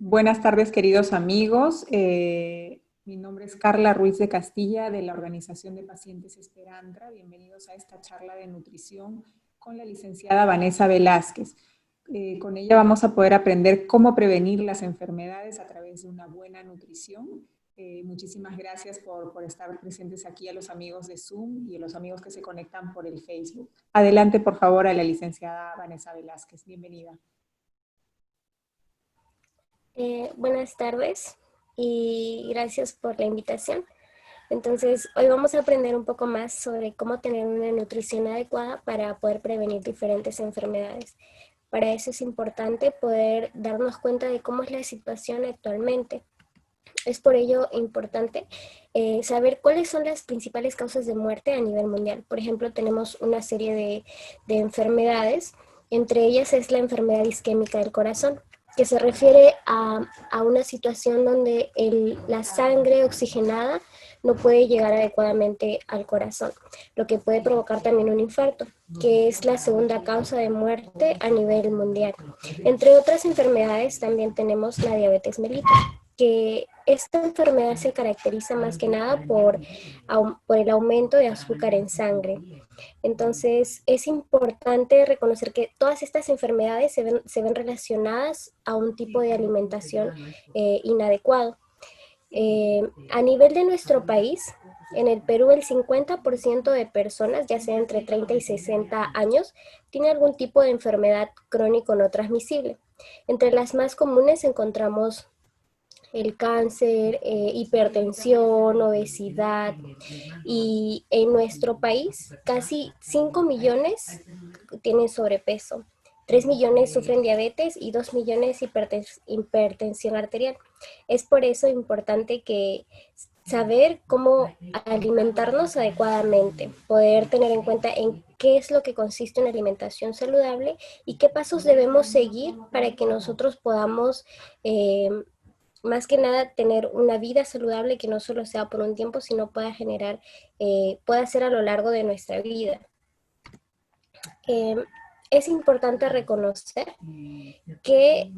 Buenas tardes, queridos amigos. Mi nombre es Carla Ruiz de Castilla, de la Organización de Pacientes Esperantra. Bienvenidos a esta charla de nutrición con la licenciada Vanessa Velázquez. Con ella vamos a poder aprender cómo prevenir las enfermedades a través de una buena nutrición. Muchísimas gracias por estar presentes aquí, a los amigos de Zoom y a los amigos que se conectan por el Facebook. Adelante, por favor, a la licenciada Vanessa Velázquez. Bienvenida. Buenas tardes y gracias por la invitación. Entonces, hoy vamos a aprender un poco más sobre cómo tener una nutrición adecuada para poder prevenir diferentes enfermedades. Para eso es importante poder darnos cuenta de cómo es la situación actualmente. Es por ello importante saber cuáles son las principales causas de muerte a nivel mundial. Por ejemplo, tenemos una serie de enfermedades, entre ellas es la enfermedad isquémica del corazón, que se refiere a una situación donde la sangre oxigenada no puede llegar adecuadamente al corazón, lo que puede provocar también un infarto, que es la segunda causa de muerte a nivel mundial. Entre otras enfermedades también tenemos la diabetes mellitus, que esta enfermedad se caracteriza más que nada por el aumento de azúcar en sangre. Entonces, es importante reconocer que todas estas enfermedades se ven relacionadas a un tipo de alimentación inadecuado. A nivel de nuestro país, en el Perú el 50% de personas, ya sea entre 30 y 60 años, tiene algún tipo de enfermedad crónico no transmisible. Entre las más comunes encontramos el cáncer, hipertensión, obesidad, y en nuestro país casi 5 millones tienen sobrepeso, 3 millones sufren diabetes y 2 millones hipertensión arterial. Es por eso importante que saber cómo alimentarnos adecuadamente, poder tener en cuenta en qué es lo que consiste una alimentación saludable y qué pasos debemos seguir para que nosotros podamos más que nada tener una vida saludable que no solo sea por un tiempo, sino pueda ser a lo largo de nuestra vida. Eh, es importante reconocer que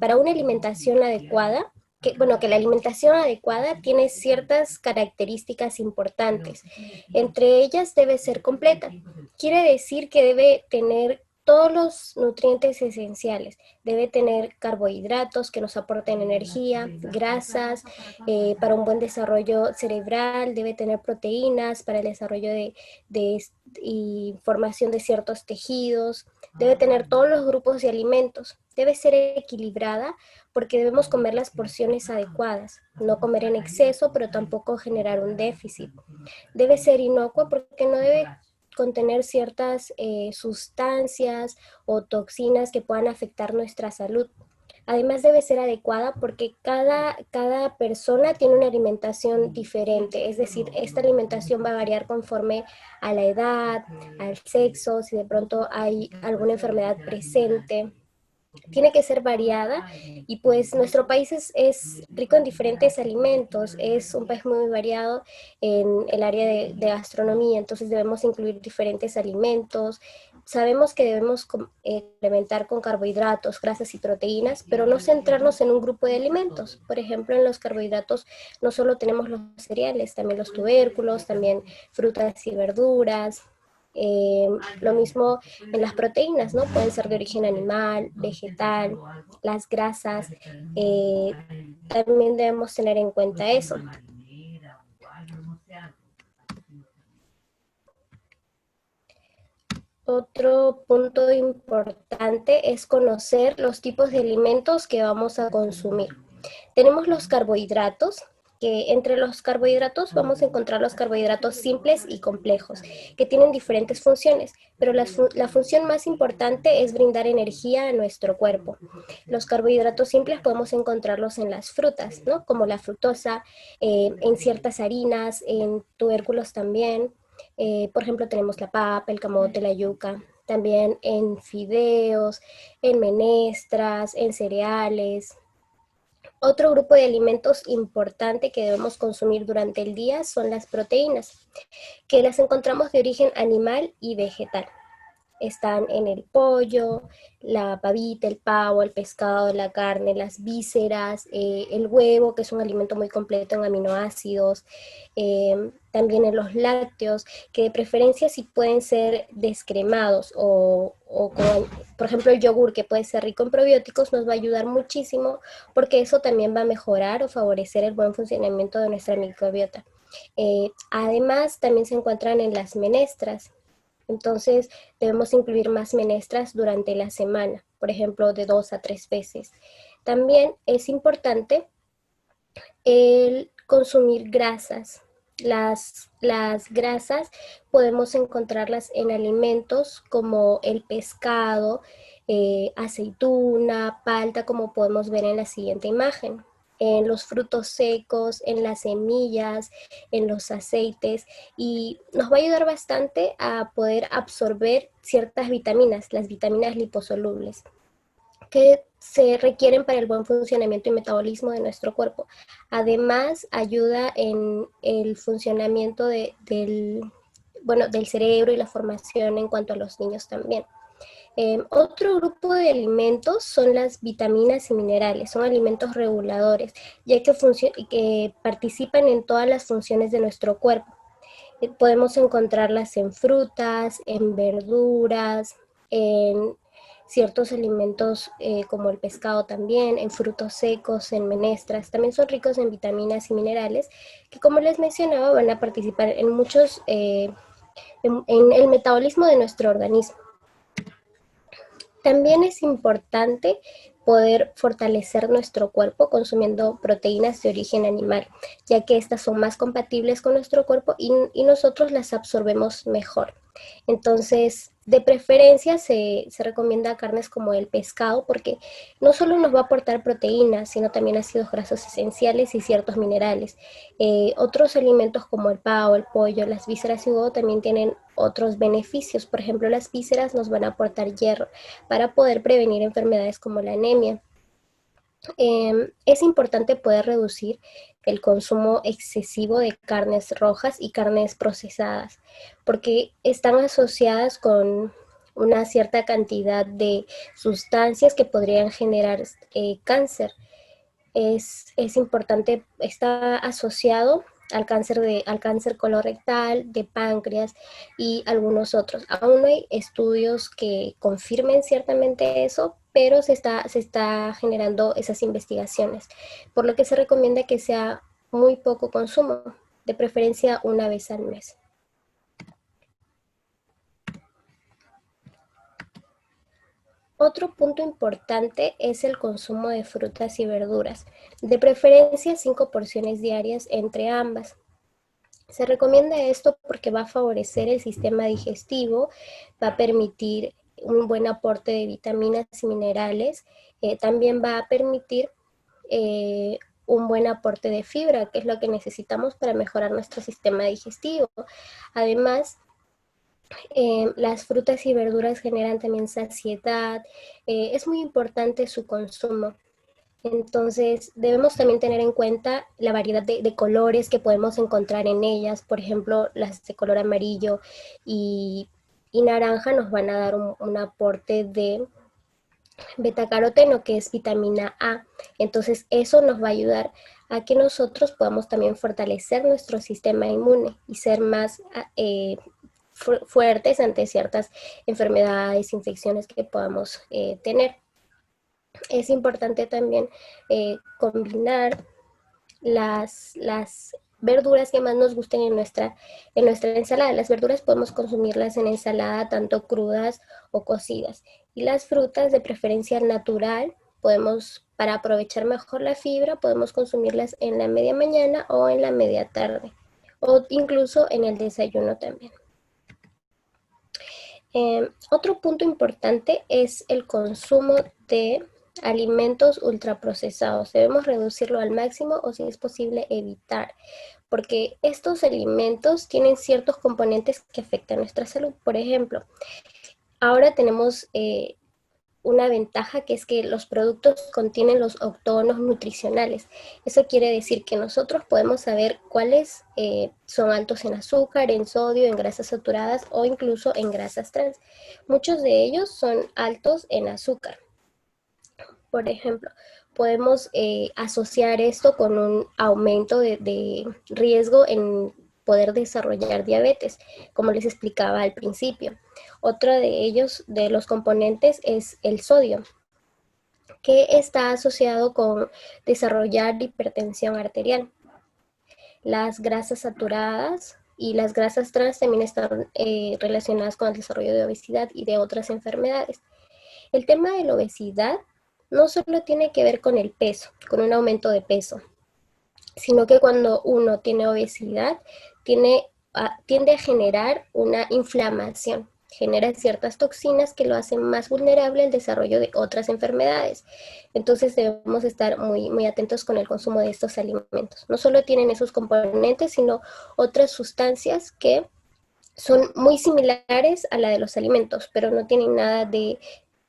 para una alimentación adecuada, que la alimentación adecuada tiene ciertas características importantes. Entre ellas debe ser completa. Quiere decir que debe tener todos los nutrientes esenciales. Debe tener carbohidratos que nos aporten energía, grasas para un buen desarrollo cerebral, debe tener proteínas para el desarrollo y formación de ciertos tejidos, debe tener todos los grupos de alimentos, debe ser equilibrada porque debemos comer las porciones adecuadas, no comer en exceso, pero tampoco generar un déficit. Debe ser inocua porque no debe contener ciertas sustancias o toxinas que puedan afectar nuestra salud. Además debe ser adecuada porque cada persona tiene una alimentación diferente, es decir, esta alimentación va a variar conforme a la edad, al sexo, si de pronto hay alguna enfermedad presente. Tiene que ser variada y pues nuestro país es rico en diferentes alimentos, es un país muy variado en el área de gastronomía, entonces debemos incluir diferentes alimentos. Sabemos que debemos complementar con carbohidratos, grasas y proteínas, pero no centrarnos en un grupo de alimentos. Por ejemplo, en los carbohidratos no solo tenemos los cereales, también los tubérculos, también frutas y verduras. Lo mismo en las proteínas, ¿no? Pueden ser de origen animal, vegetal, las grasas. eh, También debemos tener en cuenta eso. Otro punto importante es conocer los tipos de alimentos que vamos a consumir. Tenemos los carbohidratos, que entre los carbohidratos vamos a encontrar los carbohidratos simples y complejos, que tienen diferentes funciones, pero la función más importante es brindar energía a nuestro cuerpo. Los carbohidratos simples podemos encontrarlos en las frutas, ¿no? Como la fructosa, en ciertas harinas, en tubérculos también. Por ejemplo, tenemos la papa, el camote, la yuca, también en fideos, en menestras, en cereales. Otro grupo de alimentos importante que debemos consumir durante el día son las proteínas, que las encontramos de origen animal y vegetal. están en el pollo, la pavita, el pavo, el pescado, la carne, las vísceras, el huevo, que es un alimento muy completo en aminoácidos, también en los lácteos, que de preferencia sí pueden ser descremados o con, por ejemplo, el yogur, que puede ser rico en probióticos, nos va a ayudar muchísimo porque eso también va a mejorar o favorecer el buen funcionamiento de nuestra microbiota. Además, también se encuentran en las menestras. Entonces, debemos incluir más menestras durante la semana, por ejemplo, de 2 a 3 veces. También es importante el consumir grasas. Las grasas podemos encontrarlas en alimentos como el pescado, aceituna, palta, como podemos ver en la siguiente imagen, en los frutos secos, en las semillas, en los aceites, y nos va a ayudar bastante a poder absorber ciertas vitaminas, las vitaminas liposolubles, que se requieren para el buen funcionamiento y metabolismo de nuestro cuerpo. Además, ayuda en el funcionamiento del cerebro y la formación en cuanto a los niños también. Otro grupo de alimentos son las vitaminas y minerales, son alimentos reguladores, ya que participan en todas las funciones de nuestro cuerpo. Podemos encontrarlas en frutas, en verduras, en ciertos alimentos como el pescado también, en frutos secos, en menestras. También son ricos en vitaminas y minerales que, como les mencionaba, van a participar en muchos, en el metabolismo de nuestro organismo. También es importante poder fortalecer nuestro cuerpo consumiendo proteínas de origen animal, ya que estas son más compatibles con nuestro cuerpo y nosotros las absorbemos mejor. Entonces, de preferencia se recomienda carnes como el pescado, porque no solo nos va a aportar proteínas, sino también ácidos grasos esenciales y ciertos minerales. Otros alimentos como el pavo, el pollo, las vísceras y huevo también tienen otros beneficios. Por ejemplo, las vísceras nos van a aportar hierro para poder prevenir enfermedades como la anemia. Es importante poder reducir el consumo excesivo de carnes rojas y carnes procesadas, porque están asociadas con una cierta cantidad de sustancias que podrían generar cáncer. Es importante, está asociado al cáncer colorectal, de páncreas y algunos otros. Aún no hay estudios que confirmen ciertamente eso, pero se está generando esas investigaciones, por lo que se recomienda que sea muy poco consumo, de preferencia una vez al mes. Otro punto importante es el consumo de frutas y verduras, de preferencia 5 porciones diarias entre ambas. Se recomienda esto porque va a favorecer el sistema digestivo, va a permitir un buen aporte de vitaminas y minerales, también va a permitir un buen aporte de fibra, que es lo que necesitamos para mejorar nuestro sistema digestivo. Además, las frutas y verduras generan también saciedad, es muy importante su consumo. Entonces, debemos también tener en cuenta la variedad de colores que podemos encontrar en ellas. Por ejemplo, las de color amarillo y, y naranja nos van a dar un aporte de betacaroteno, que es vitamina A. Entonces, eso nos va a ayudar a que nosotros podamos también fortalecer nuestro sistema inmune y ser más fuertes ante ciertas enfermedades, infecciones que podamos tener. Es importante también combinar las verduras que más nos gusten en nuestra ensalada. Las verduras podemos consumirlas en ensalada tanto crudas o cocidas. Y las frutas, de preferencia natural, para aprovechar mejor la fibra, podemos consumirlas en la media mañana o en la media tarde, o incluso en el desayuno también. Otro punto importante es el consumo de alimentos ultraprocesados. Debemos reducirlo al máximo o, si es posible, evitar, porque estos alimentos tienen ciertos componentes que afectan nuestra salud. Por ejemplo, ahora tenemos una ventaja, que es que los productos contienen los octógonos nutricionales. Eso quiere decir que nosotros podemos saber cuáles son altos en azúcar, en sodio, en grasas saturadas o incluso en grasas trans. Muchos de ellos son altos en azúcar. Por ejemplo, podemos asociar esto con un aumento de riesgo en poder desarrollar diabetes, como les explicaba al principio. Otro de ellos, de los componentes, es el sodio, que está asociado con desarrollar hipertensión arterial. Las grasas saturadas y las grasas trans también están relacionadas con el desarrollo de obesidad y de otras enfermedades. El tema de la obesidad no solo tiene que ver con el peso, con un aumento de peso, sino que cuando uno tiene obesidad, tiende a generar una inflamación, genera ciertas toxinas que lo hacen más vulnerable al desarrollo de otras enfermedades. Entonces debemos estar muy atentos con el consumo de estos alimentos. No solo tienen esos componentes, sino otras sustancias que son muy similares a la de los alimentos, pero no tienen nada de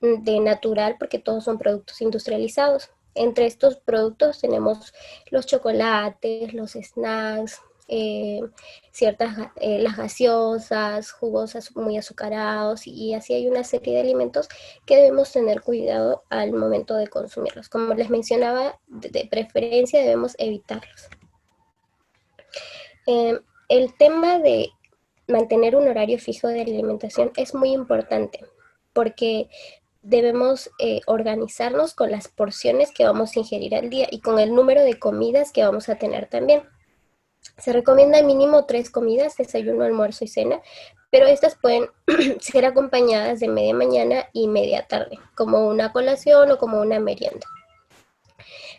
natural porque todos son productos industrializados. Entre estos productos tenemos los chocolates, los snacks, las gaseosas, jugos muy azucarados, y así hay una serie de alimentos que debemos tener cuidado al momento de consumirlos. Como les mencionaba, de preferencia debemos evitarlos. El tema de mantener un horario fijo de alimentación es muy importante porque debemos organizarnos con las porciones que vamos a ingerir al día y con el número de comidas que vamos a tener también. Se recomienda mínimo 3 comidas, desayuno, almuerzo y cena, pero estas pueden ser acompañadas de media mañana y media tarde, como una colación o como una merienda.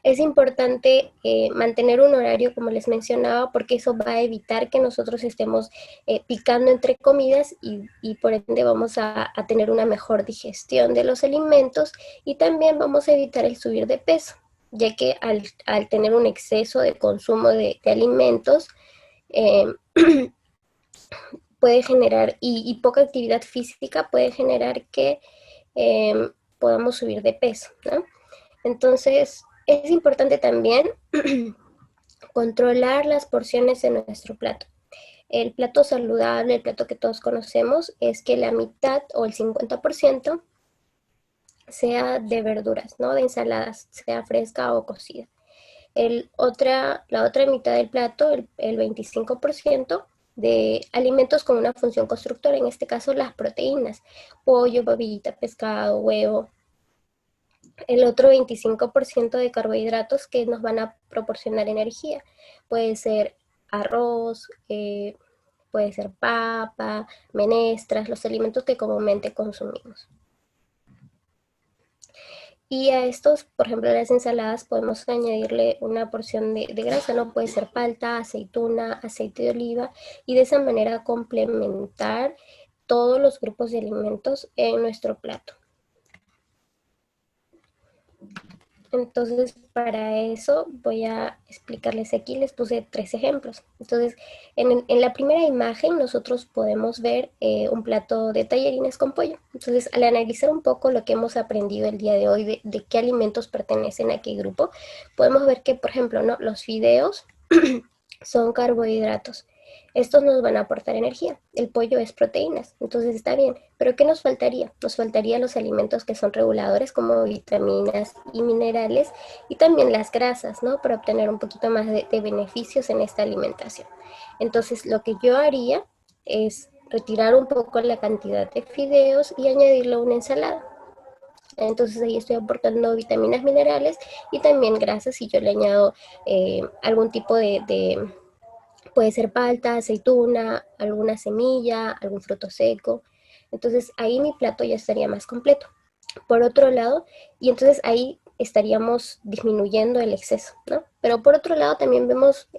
Es importante mantener un horario, como les mencionaba, porque eso va a evitar que nosotros estemos picando entre comidas y por ende vamos a tener una mejor digestión de los alimentos, y también vamos a evitar el subir de peso, ya que al tener un exceso de consumo de alimentos, eh, puede generar, y poca actividad física puede generar que podamos subir de peso, ¿no? Entonces, es importante también controlar las porciones de nuestro plato. El plato saludable, el plato que todos conocemos, es que la mitad o el 50% sea de verduras, ¿no? De ensaladas, sea fresca o cocida. La otra mitad del plato, el 25%, de alimentos con una función constructora, en este caso las proteínas, pollo, babillita, pescado, huevo. El otro 25% de carbohidratos que nos van a proporcionar energía. Puede ser arroz, puede ser papa, menestras, los alimentos que comúnmente consumimos. Y a estos, por ejemplo, a las ensaladas podemos añadirle una porción de grasa, ¿no? Puede ser palta, aceituna, aceite de oliva, y de esa manera complementar todos los grupos de alimentos en nuestro plato. Entonces, para eso voy a explicarles aquí, les puse 3 ejemplos. Entonces, en la primera imagen nosotros podemos ver un plato de tallarines con pollo. Entonces, al analizar un poco lo que hemos aprendido el día de hoy, de qué alimentos pertenecen a qué grupo, podemos ver que, por ejemplo, ¿no?, los fideos son carbohidratos. Estos nos van a aportar energía. El pollo es proteínas, entonces está bien. Pero ¿qué nos faltaría? Nos faltaría los alimentos que son reguladores, como vitaminas y minerales, y también las grasas, ¿no? Para obtener un poquito más de beneficios en esta alimentación. Entonces, lo que yo haría es retirar un poco la cantidad de fideos y añadirle una ensalada. Entonces ahí estoy aportando vitaminas, minerales y también grasas, y yo le añado algún tipo puede ser palta, aceituna, alguna semilla, algún fruto seco. Entonces ahí mi plato ya estaría más completo. Por otro lado, y entonces ahí estaríamos disminuyendo el exceso, ¿no? Pero por otro lado también vemos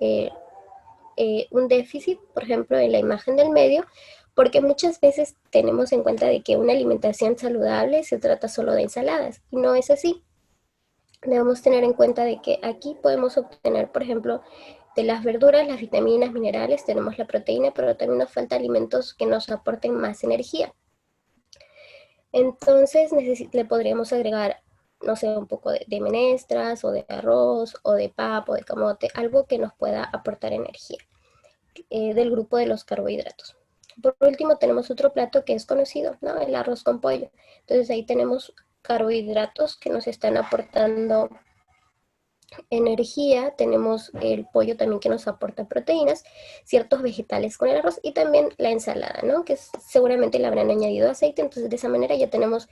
un déficit, por ejemplo, en la imagen del medio, porque muchas veces tenemos en cuenta de que una alimentación saludable se trata solo de ensaladas, y no es así. Debemos tener en cuenta de que aquí podemos obtener, por ejemplo, de las verduras, las vitaminas, minerales, tenemos la proteína, pero también nos falta alimentos que nos aporten más energía. Entonces le podríamos agregar, no sé, un poco de menestras o de arroz o de papa o de camote, algo que nos pueda aportar energía del grupo de los carbohidratos. Por último tenemos otro plato que es conocido, ¿no? El arroz con pollo. Entonces ahí tenemos carbohidratos que nos están aportando energía, tenemos el pollo también que nos aporta proteínas, ciertos vegetales con el arroz y también la ensalada, ¿no? Que seguramente le habrán añadido aceite, entonces de esa manera ya tenemos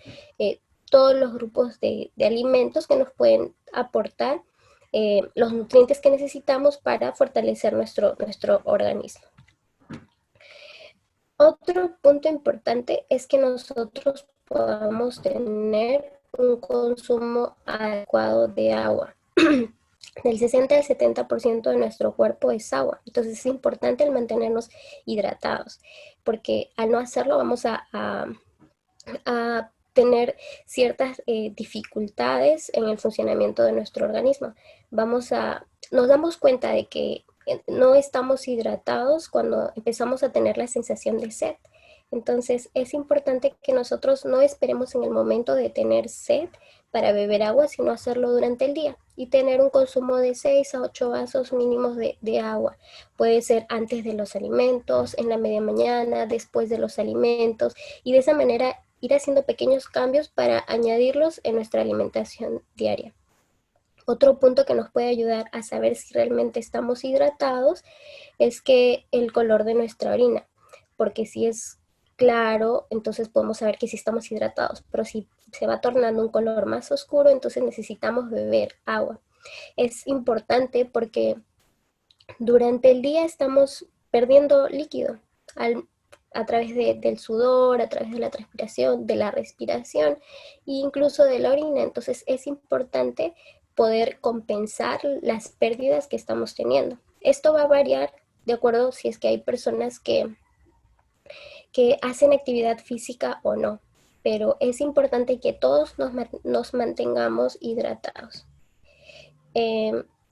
todos los grupos de alimentos que nos pueden aportar los nutrientes que necesitamos para fortalecer nuestro organismo. Otro punto importante es que nosotros podamos tener un consumo adecuado de agua. Del 60 al 70% de nuestro cuerpo es agua. Entonces es importante el mantenernos hidratados, porque al no hacerlo vamos a tener ciertas dificultades en el funcionamiento de nuestro organismo. Nos damos cuenta de que no estamos hidratados cuando empezamos a tener la sensación de sed. Entonces es importante que nosotros no esperemos en el momento de tener sed para beber agua, sino hacerlo durante el día y tener un consumo de 6 a 8 vasos mínimos de agua. Puede ser antes de los alimentos, en la media mañana, después de los alimentos, y de esa manera ir haciendo pequeños cambios para añadirlos en nuestra alimentación diaria. Otro punto que nos puede ayudar a saber si realmente estamos hidratados es que el color de nuestra orina, porque si es claro, entonces podemos saber que sí estamos hidratados, pero si se va tornando un color más oscuro, entonces necesitamos beber agua. Es importante porque durante el día estamos perdiendo líquido a través del sudor, a través de la transpiración, de la respiración e incluso de la orina. Entonces es importante poder compensar las pérdidas que estamos teniendo. Esto va a variar de acuerdo si es que hay personas que hacen actividad física o no, pero es importante que todos nos mantengamos hidratados.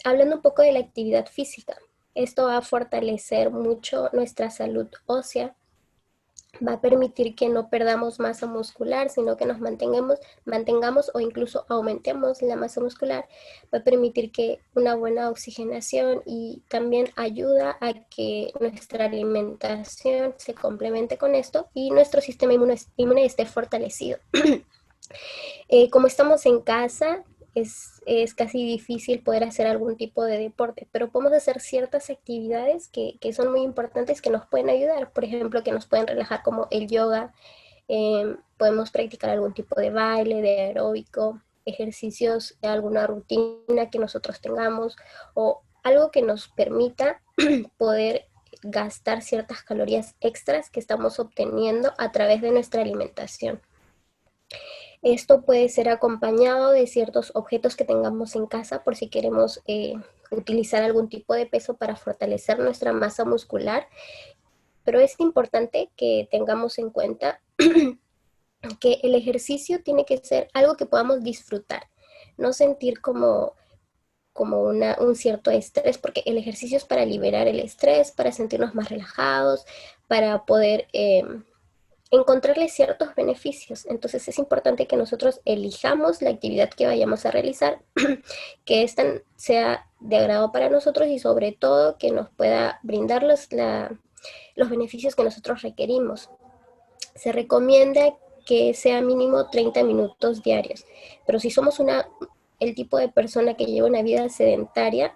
Hablando un poco de la actividad física, esto va a fortalecer mucho nuestra salud ósea, va a permitir que no perdamos masa muscular, sino que nos mantengamos o incluso aumentemos la masa muscular, va a permitir que una buena oxigenación y también ayuda a que nuestra alimentación se complemente con esto y nuestro sistema inmune esté fortalecido. Como estamos en casa, es casi difícil poder hacer algún tipo de deporte, pero podemos hacer ciertas actividades que son muy importantes, que nos pueden ayudar, por ejemplo, que nos pueden relajar como el yoga, podemos practicar algún tipo de baile, de aeróbico, ejercicios, alguna rutina que nosotros tengamos o algo que nos permita poder gastar ciertas calorías extras que estamos obteniendo a través de nuestra alimentación. Esto puede ser acompañado de ciertos objetos que tengamos en casa por si queremos utilizar algún tipo de peso para fortalecer nuestra masa muscular, pero es importante que tengamos en cuenta que el ejercicio tiene que ser algo que podamos disfrutar, no sentir como un cierto estrés, porque el ejercicio es para liberar el estrés, para sentirnos más relajados, para poder encontrarle ciertos beneficios. Entonces es importante que nosotros elijamos la actividad que vayamos a realizar, que esta sea de agrado para nosotros y sobre todo que nos pueda brindar los beneficios que nosotros requerimos. Se recomienda que sea mínimo 30 minutos diarios, pero si somos el tipo de persona que lleva una vida sedentaria,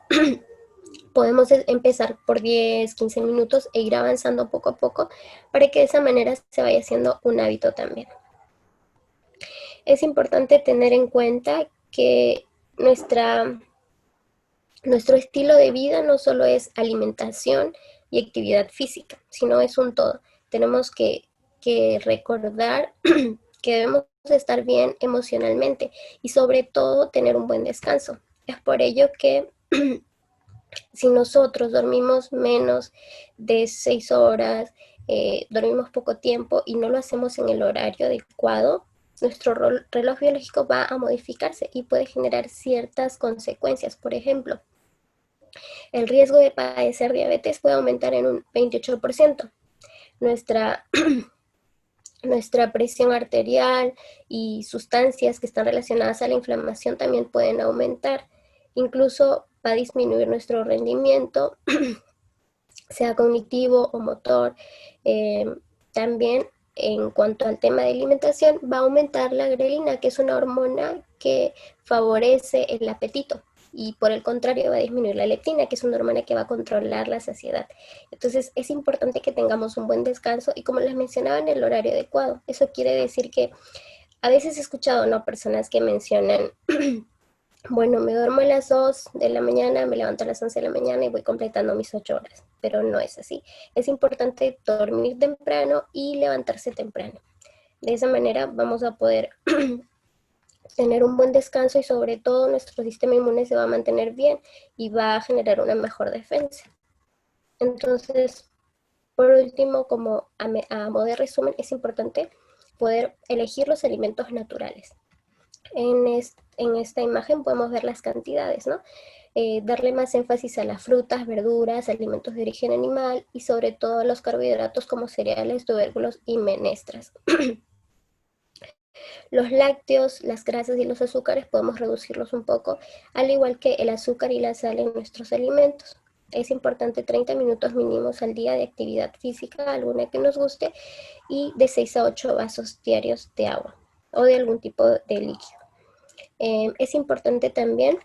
podemos empezar por 10, 15 minutos e ir avanzando poco a poco para que de esa manera se vaya haciendo un hábito también. Es importante tener en cuenta que nuestro estilo de vida no solo es alimentación y actividad física, sino es un todo. Tenemos que recordar que debemos estar bien emocionalmente y sobre todo tener un buen descanso. Es por ello que si nosotros dormimos menos de 6 horas, dormimos poco tiempo y no lo hacemos en el horario adecuado, nuestro reloj biológico va a modificarse y puede generar ciertas consecuencias. Por ejemplo, el riesgo de padecer diabetes puede aumentar en un 28%. Nuestra Nuestra presión arterial y sustancias que están relacionadas a la inflamación también pueden aumentar. Incluso va a disminuir nuestro rendimiento, sea cognitivo o motor. También en cuanto al tema de alimentación, va a aumentar la grelina, que es una hormona que favorece el apetito. Y por el contrario va a disminuir la leptina, que es una hormona que va a controlar la saciedad. Entonces es importante que tengamos un buen descanso y, como les mencionaba, en el horario adecuado. Eso quiere decir que a veces he escuchado, ¿no?, personas que mencionan, bueno, me duermo a las 2 de la mañana, me levanto a las 11 de la mañana y voy completando mis 8 horas, pero no es así. Es importante dormir temprano y levantarse temprano. De esa manera vamos a poder tener un buen descanso y, sobre todo, nuestro sistema inmune se va a mantener bien y va a generar una mejor defensa. Entonces, por último, como a modo de resumen, es importante poder elegir los alimentos naturales. En esta imagen podemos ver las cantidades, ¿no? Darle más énfasis a las frutas, verduras, alimentos de origen animal y sobre todo a los carbohidratos como cereales, tubérculos y menestras. Los lácteos, las grasas y los azúcares podemos reducirlos un poco, al igual que el azúcar y la sal en nuestros alimentos. Es importante 30 minutos mínimos al día de actividad física, alguna que nos guste, y de 6 a 8 vasos diarios de agua o de algún tipo de líquido. Es importante también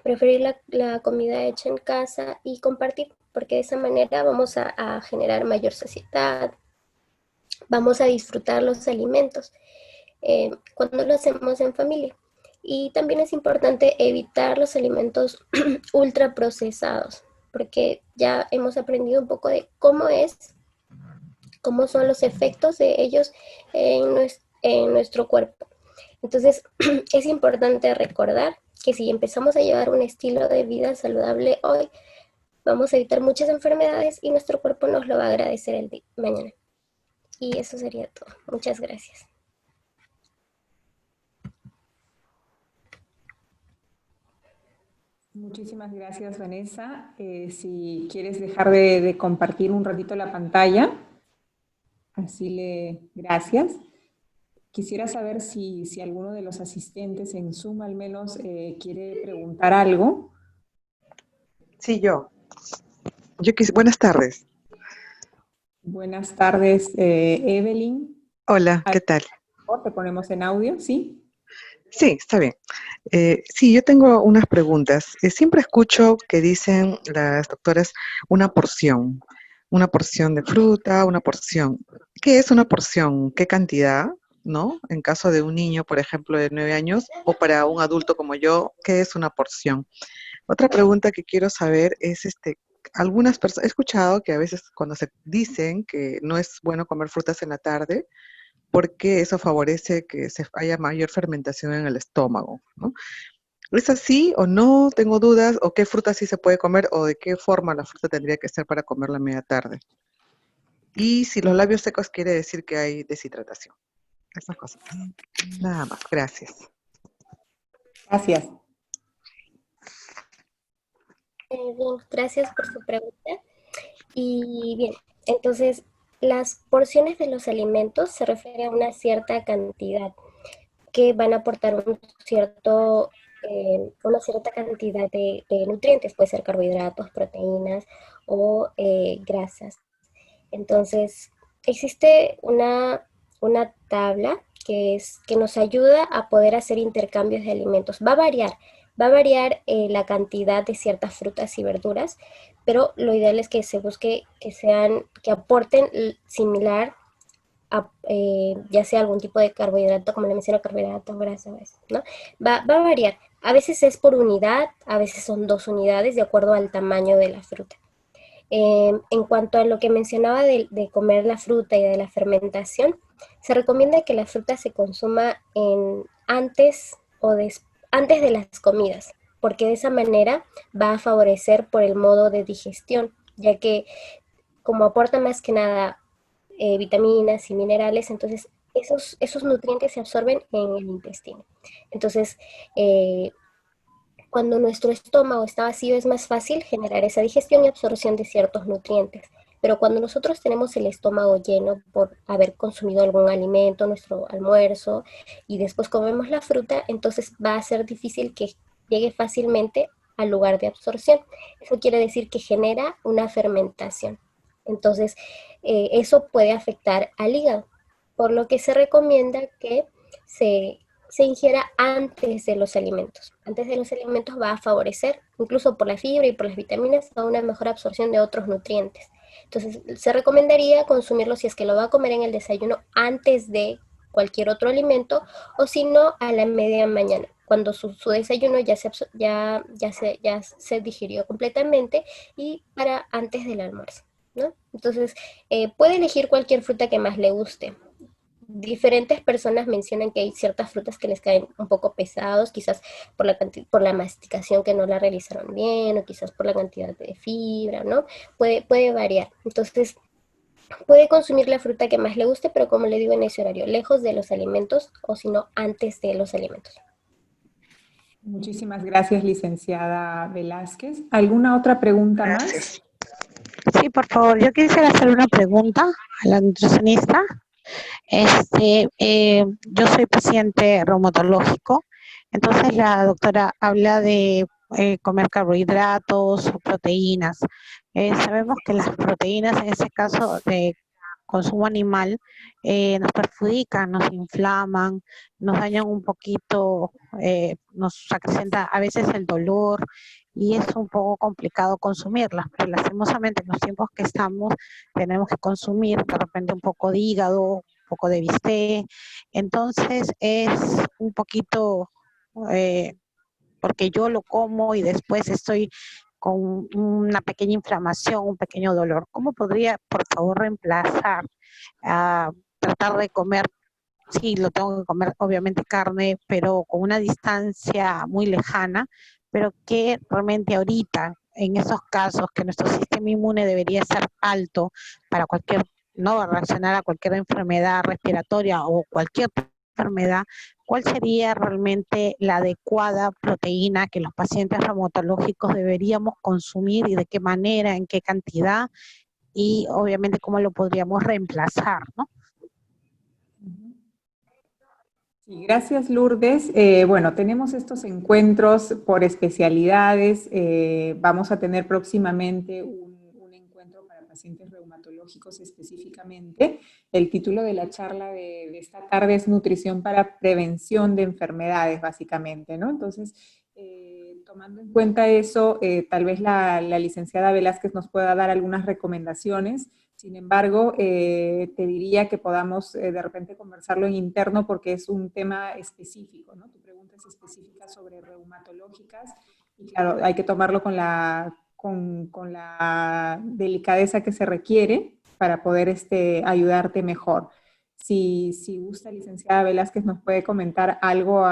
preferir la comida hecha en casa y compartir, porque de esa manera vamos a generar mayor saciedad, vamos a disfrutar los alimentos cuando lo hacemos en familia. Y también es importante evitar los alimentos ultraprocesados, porque ya hemos aprendido un poco de cómo son los efectos de ellos en nuestro cuerpo. Entonces, es importante recordar que si empezamos a llevar un estilo de vida saludable hoy, vamos a evitar muchas enfermedades y nuestro cuerpo nos lo va a agradecer el día mañana. Y eso sería todo. Muchas gracias. Muchísimas gracias, Vanessa. Si quieres dejar de compartir un ratito la pantalla, gracias. Quisiera saber si alguno de los asistentes en Zoom al menos quiere preguntar algo. Sí, buenas tardes. Buenas tardes, Evelyn. Hola, ¿qué tal? Te ponemos en audio, ¿sí? Sí, está bien. Sí, yo tengo unas preguntas. Siempre escucho que dicen las doctoras una porción de fruta, una porción. ¿Qué es una porción? ¿Qué cantidad? ¿No? En caso de un niño, por ejemplo, de 9 años, o para un adulto como yo, ¿qué es una porción? Otra pregunta que quiero saber es, algunas personas, he escuchado que a veces cuando se dicen que no es bueno comer frutas en la tarde, porque eso favorece que haya mayor fermentación en el estómago, ¿no? ¿Es así o no? Tengo dudas, o qué fruta sí se puede comer, o de qué forma la fruta tendría que ser para comerla a media tarde. Y si los labios secos quiere decir que hay deshidratación. Esas cosas. Nada más, gracias. Gracias. Bien, gracias por su pregunta. Y bien, entonces, las porciones de los alimentos se refiere a una cierta cantidad que van a aportar una cierta cantidad de nutrientes, puede ser carbohidratos, proteínas o grasas. Entonces, existe una tabla que nos ayuda a poder hacer intercambios de alimentos. Va a variar la cantidad de ciertas frutas y verduras, pero lo ideal es que se busque que aporten similar ya sea algún tipo de carbohidrato, como le menciono, carbohidrato, grasa, ¿no? Va a variar. A veces es por unidad, a veces son 2 unidades, de acuerdo al tamaño de la fruta. En cuanto a lo que mencionaba de comer la fruta y de la fermentación, se recomienda que la fruta se consuma antes de las comidas, porque de esa manera va a favorecer por el modo de digestión, ya que como aporta más que nada vitaminas y minerales, entonces esos nutrientes se absorben en el intestino. Entonces, cuando nuestro estómago está vacío es más fácil generar esa digestión y absorción de ciertos nutrientes. pero cuando nosotros tenemos el estómago lleno por haber consumido algún alimento, nuestro almuerzo, y después comemos la fruta, entonces va a ser difícil que llegue fácilmente al lugar de absorción. Eso quiere decir que genera una fermentación. Entonces, eso puede afectar al hígado, por lo que se recomienda que se, se ingiera antes de los alimentos. Antes de los alimentos va a favorecer, incluso por la fibra y por las vitaminas, a una mejor absorción de otros nutrientes. Entonces, se recomendaría consumirlo si es que lo va a comer en el desayuno antes de cualquier otro alimento, o si no, a la media mañana, cuando su desayuno ya se digirió completamente, y para antes del almuerzo, ¿no? Entonces, puede elegir cualquier fruta que más le guste. Diferentes personas mencionan que hay ciertas frutas que les caen un poco pesados, quizás por la masticación que no la realizaron bien, o quizás por la cantidad de fibra, ¿no? Puede variar. Entonces, puede consumir la fruta que más le guste, pero como le digo, en ese horario, lejos de los alimentos, o si no, antes de los alimentos. Muchísimas gracias, licenciada Velázquez. ¿Alguna otra pregunta más? Gracias. Sí, por favor, yo quisiera hacer una pregunta a la nutricionista. Yo soy paciente reumatológico, entonces la doctora habla de comer carbohidratos o proteínas. Sabemos que las proteínas, en ese caso de consumo animal, nos perjudican, nos inflaman, nos dañan un poquito, nos acrecenta a veces el dolor y es un poco complicado consumirlas, pero lastimosamente en los tiempos que estamos tenemos que consumir de repente un poco de hígado, un poco de bistec, entonces es un poquito, eh, porque yo lo como y después estoy con una pequeña inflamación, un pequeño dolor. ¿Cómo podría, por favor, reemplazar a tratar de comer? Sí, lo tengo que comer, obviamente, carne, pero con una distancia muy lejana, pero que realmente ahorita, en esos casos que nuestro sistema inmune debería ser alto para cualquier, no reaccionar a cualquier enfermedad respiratoria o cualquier enfermedad, ¿cuál sería realmente la adecuada proteína que los pacientes reumatológicos deberíamos consumir y de qué manera, en qué cantidad y obviamente cómo lo podríamos reemplazar, ¿no? Sí, gracias, Lourdes. Bueno, tenemos estos encuentros por especialidades. Vamos a tener próximamente un encuentro para pacientes reumatológicos específicamente. El título de la charla de esta tarde es Nutrición para Prevención de Enfermedades, básicamente, ¿no? Entonces, tomando en cuenta eso, tal vez la licenciada Velázquez nos pueda dar algunas recomendaciones. Sin embargo, te diría que podamos de repente conversarlo en interno porque es un tema específico, ¿no? Tu pregunta es específica sobre reumatológicas y claro, hay que tomarlo con la delicadeza que se requiere para poder ayudarte mejor. Si gusta, licenciada Velázquez, nos puede comentar algo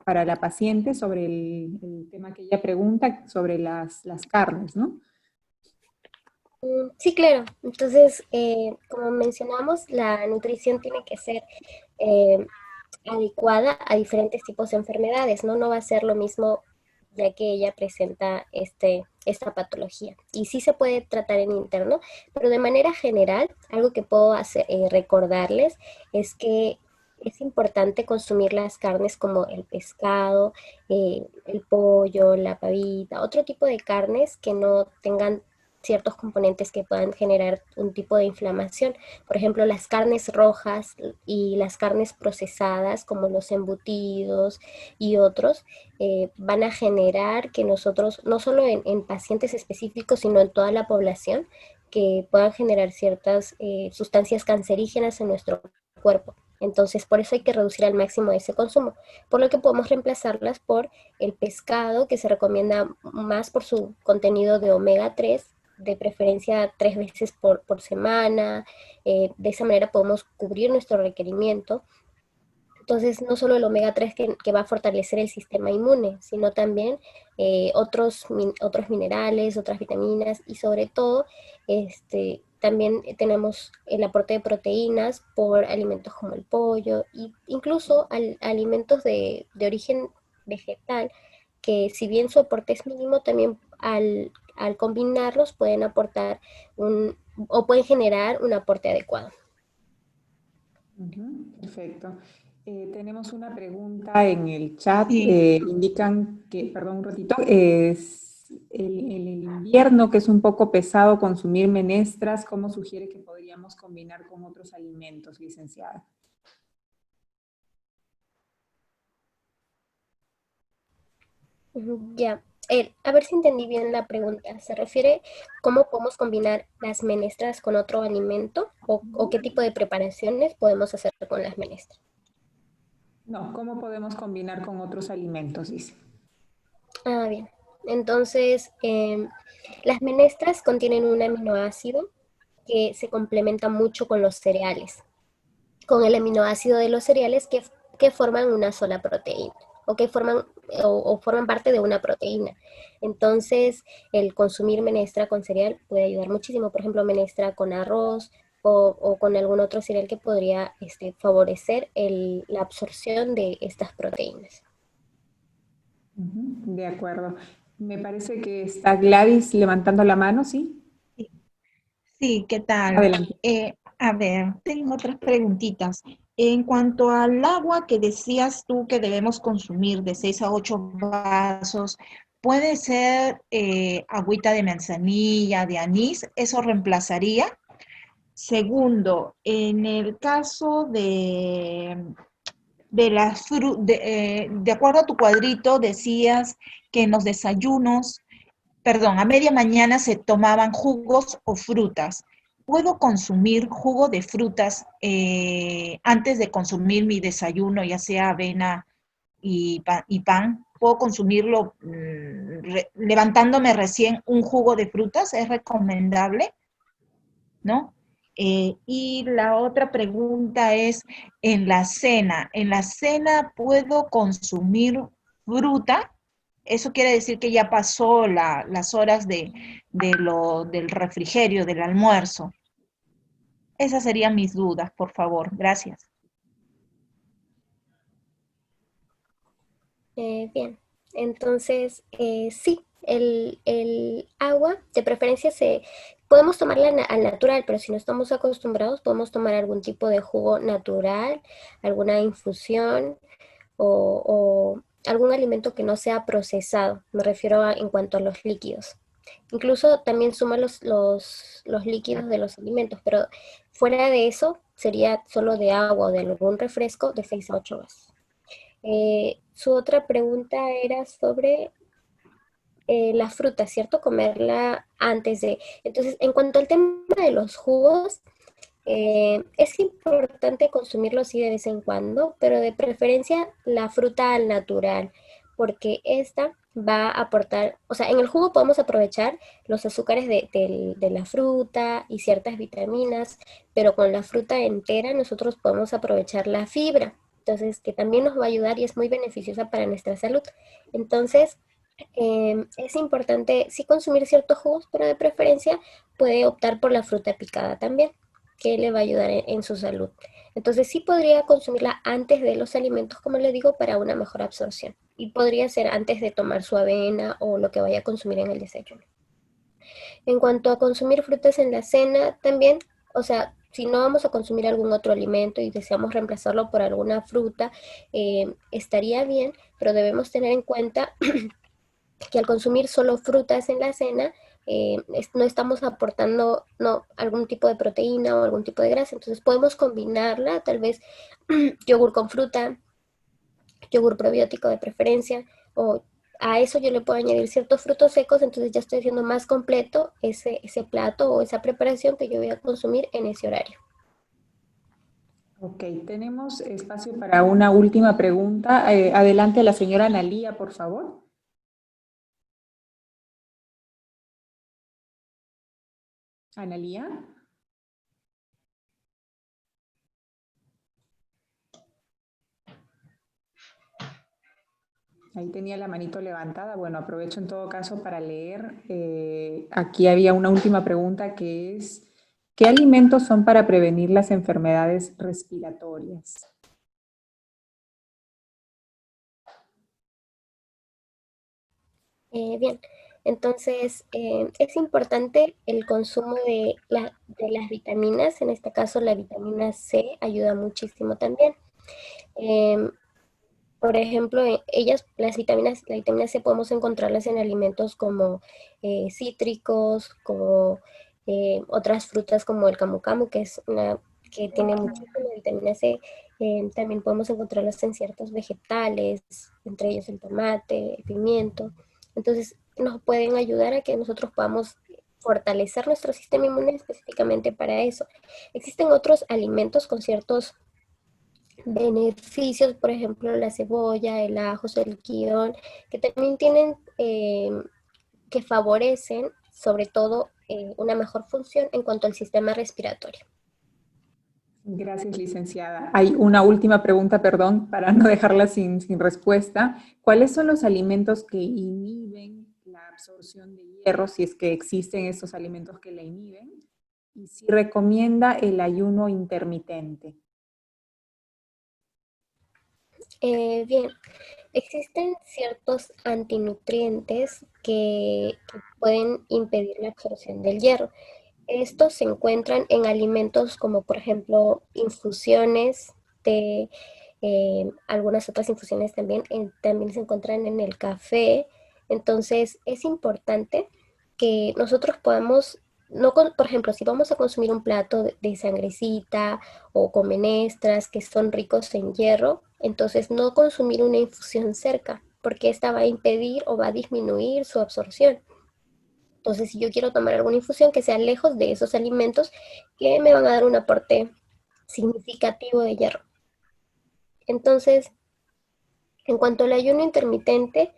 para la paciente sobre el tema que ella pregunta, sobre las carnes, ¿no? Sí, claro. Entonces, como mencionamos, la nutrición tiene que ser eh, adecuada a diferentes tipos de enfermedades, ¿no? No va a ser lo mismo ya que ella presenta esta patología. Y sí se puede tratar en interno, pero de manera general, algo que puedo hacer, recordarles es que es importante consumir las carnes como el pescado, el pollo, la pavita, otro tipo de carnes que no tengan ciertos componentes que puedan generar un tipo de inflamación. Por ejemplo, las carnes rojas y las carnes procesadas, como los embutidos y otros, van a generar que nosotros, no solo en pacientes específicos, sino en toda la población, que puedan generar ciertas sustancias cancerígenas en nuestro cuerpo. Entonces, por eso hay que reducir al máximo ese consumo, por lo que podemos reemplazarlas por el pescado, que se recomienda más por su contenido de omega 3, de preferencia 3 veces por semana. De esa manera podemos cubrir nuestro requerimiento. Entonces, no solo el omega 3 que va a fortalecer el sistema inmune, sino también otros minerales, otras vitaminas, y sobre todo, también tenemos el aporte de proteínas por alimentos como el pollo, e incluso alimentos de origen vegetal, que si bien su aporte es mínimo, también al al combinarlos pueden aportar o pueden generar un aporte adecuado. Perfecto. Tenemos una pregunta en el chat. Sí. Indican que, perdón un ratito, es el invierno que es un poco pesado consumir menestras. ¿Cómo sugiere que podríamos combinar con otros alimentos, licenciada? Ya, a ver si entendí bien la pregunta. ¿Se refiere cómo podemos combinar las menestras con otro alimento o qué tipo de preparaciones podemos hacer con las menestras? No, ¿cómo podemos combinar con otros alimentos? Dice. Ah, bien. Entonces, las menestras contienen un aminoácido que se complementa mucho con los cereales, con el aminoácido de los cereales que forman una sola proteína o que forman parte de una proteína. Entonces, el consumir menestra con cereal puede ayudar muchísimo. Por ejemplo, menestra con arroz o con algún otro cereal que podría favorecer la absorción de estas proteínas. De acuerdo. Me parece que está Gladys levantando la mano, ¿sí? Sí, ¿qué tal? Adelante. A ver, tengo otras preguntitas. En cuanto al agua que decías tú que debemos consumir de 6 a 8 vasos, ¿puede ser agüita de manzanilla, de anís? ¿Eso reemplazaría? Segundo, en el caso de acuerdo a tu cuadrito, decías que en los desayunos, perdón, a media mañana se tomaban jugos o frutas. ¿Puedo consumir jugo de frutas antes de consumir mi desayuno, ya sea avena y pan? ¿Puedo consumirlo levantándome recién un jugo de frutas? ¿Es recomendable? ¿No? Y la otra pregunta es, ¿en la cena puedo consumir fruta? Eso quiere decir que ya pasó las horas del refrigerio, del almuerzo. Esas serían mis dudas, por favor. Gracias. Bien, entonces sí, el agua de preferencia podemos tomarla al natural, pero si no estamos acostumbrados podemos tomar algún tipo de jugo natural, alguna infusión o algún alimento que no sea procesado. Me refiero en cuanto a los líquidos. Incluso también suma los líquidos de los alimentos, pero fuera de eso sería solo de agua o de algún refresco de 6 a 8 horas. Su otra pregunta era sobre la fruta, ¿cierto? Comerla antes de... Entonces, en cuanto al tema de los jugos, es importante consumirlos sí de vez en cuando, pero de preferencia la fruta al natural, porque esta va a aportar, o sea, en el jugo podemos aprovechar los azúcares de la fruta y ciertas vitaminas, pero con la fruta entera nosotros podemos aprovechar la fibra, entonces que también nos va a ayudar y es muy beneficiosa para nuestra salud. Entonces, es importante sí consumir ciertos jugos, pero de preferencia puede optar por la fruta picada también, que le va a ayudar en su salud. Entonces sí podría consumirla antes de los alimentos, como le digo, para una mejor absorción. Y podría ser antes de tomar su avena o lo que vaya a consumir en el desayuno. En cuanto a consumir frutas en la cena, también, o sea, si no vamos a consumir algún otro alimento y deseamos reemplazarlo por alguna fruta, estaría bien, pero debemos tener en cuenta que al consumir solo frutas en la cena, no estamos aportando algún tipo de proteína o algún tipo de grasa, entonces podemos combinarla, tal vez yogur con fruta, yogur probiótico de preferencia, o a eso yo le puedo añadir ciertos frutos secos, entonces ya estoy haciendo más completo ese plato o esa preparación que yo voy a consumir en ese horario. Ok, tenemos espacio para una última pregunta. Adelante la señora Analía, por favor. Analía. Ahí tenía la manito levantada. Bueno, aprovecho en todo caso para leer. Aquí había una última pregunta que es, ¿qué alimentos son para prevenir las enfermedades respiratorias? Bien, Entonces, es importante el consumo de las vitaminas, en este caso la vitamina C ayuda muchísimo también. Em, por ejemplo, la vitamina C podemos encontrarlas en alimentos como cítricos, como otras frutas como el camu camu, que tiene muchísima vitamina C. También podemos encontrarlas en ciertos vegetales, entre ellos el tomate, el pimiento. Entonces, nos pueden ayudar a que nosotros podamos fortalecer nuestro sistema inmune específicamente para eso. Existen otros alimentos con ciertos beneficios, por ejemplo, la cebolla, el ajo, el quidón, que también tienen, que favorecen sobre todo una mejor función en cuanto al sistema respiratorio. Gracias, licenciada. Hay una última pregunta, perdón, para no dejarla sin respuesta. ¿Cuáles son los alimentos que inhiben la absorción de hierro, si es que existen estos alimentos que la inhiben? Y si recomienda el ayuno intermitente. Bien, existen ciertos antinutrientes que pueden impedir la absorción del hierro. Estos se encuentran en alimentos como por ejemplo infusiones de algunas otras infusiones también, también se encuentran en el café. Entonces es importante que nosotros podamos, no por ejemplo, si vamos a consumir un plato de sangrecita o con menestras que son ricos en hierro, entonces no consumir una infusión cerca, porque esta va a impedir o va a disminuir su absorción. Entonces, si yo quiero tomar alguna infusión que sea lejos de esos alimentos que me van a dar un aporte significativo de hierro. Entonces, en cuanto al ayuno intermitente,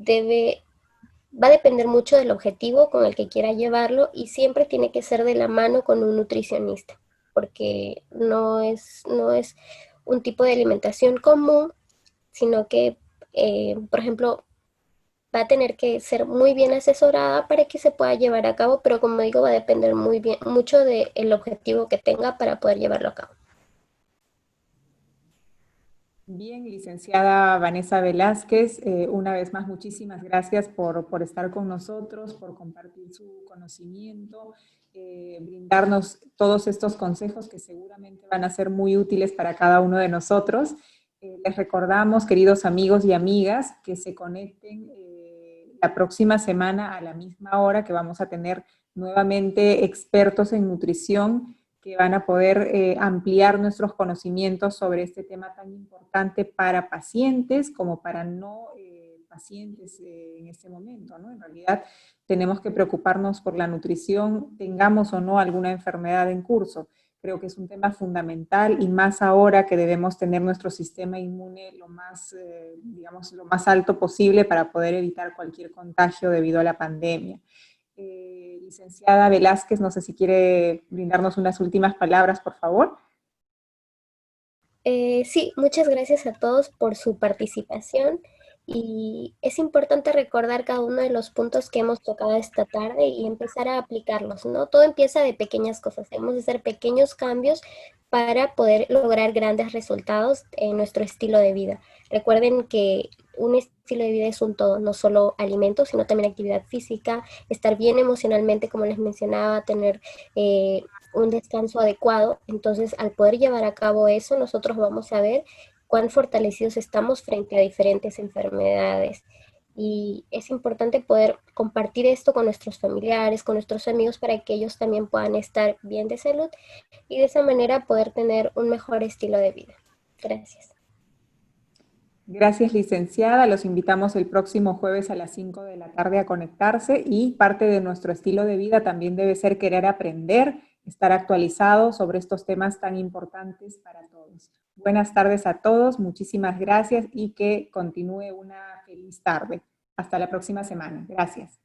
va a depender mucho del objetivo con el que quiera llevarlo y siempre tiene que ser de la mano con un nutricionista, porque no es un tipo de alimentación común, sino que, por ejemplo, va a tener que ser muy bien asesorada para que se pueda llevar a cabo, pero como digo, va a depender mucho del objetivo que tenga para poder llevarlo a cabo. Bien, licenciada Vanessa Velázquez, una vez más muchísimas gracias por estar con nosotros, por compartir su conocimiento, brindarnos todos estos consejos que seguramente van a ser muy útiles para cada uno de nosotros. Les recordamos, queridos amigos y amigas, que se conecten la próxima semana a la misma hora, que vamos a tener nuevamente expertos en nutrición que van a poder ampliar nuestros conocimientos sobre este tema tan importante para pacientes como para no pacientes en este momento, ¿no? En realidad tenemos que preocuparnos por la nutrición, tengamos o no alguna enfermedad en curso. Creo que es un tema fundamental y más ahora que debemos tener nuestro sistema inmune lo más, digamos, lo más alto posible para poder evitar cualquier contagio debido a la pandemia. Licenciada Velázquez, no sé si quiere brindarnos unas últimas palabras, por favor. Sí, muchas gracias a todos por su participación y es importante recordar cada uno de los puntos que hemos tocado esta tarde y empezar a aplicarlos, ¿no? Todo empieza de pequeñas cosas, debemos hacer pequeños cambios para poder lograr grandes resultados en nuestro estilo de vida. Recuerden que un estilo de vida es un todo, no solo alimentos, sino también actividad física, estar bien emocionalmente, como les mencionaba, tener un descanso adecuado. Entonces, al poder llevar a cabo eso, nosotros vamos a ver cuán fortalecidos estamos frente a diferentes enfermedades. Y es importante poder compartir esto con nuestros familiares, con nuestros amigos, para que ellos también puedan estar bien de salud y de esa manera poder tener un mejor estilo de vida. Gracias. Gracias, licenciada. Los invitamos el próximo jueves a las 5 de la tarde a conectarse y parte de nuestro estilo de vida también debe ser querer aprender, estar actualizado sobre estos temas tan importantes para todos. Buenas tardes a todos, muchísimas gracias y que continúe una feliz tarde. Hasta la próxima semana. Gracias.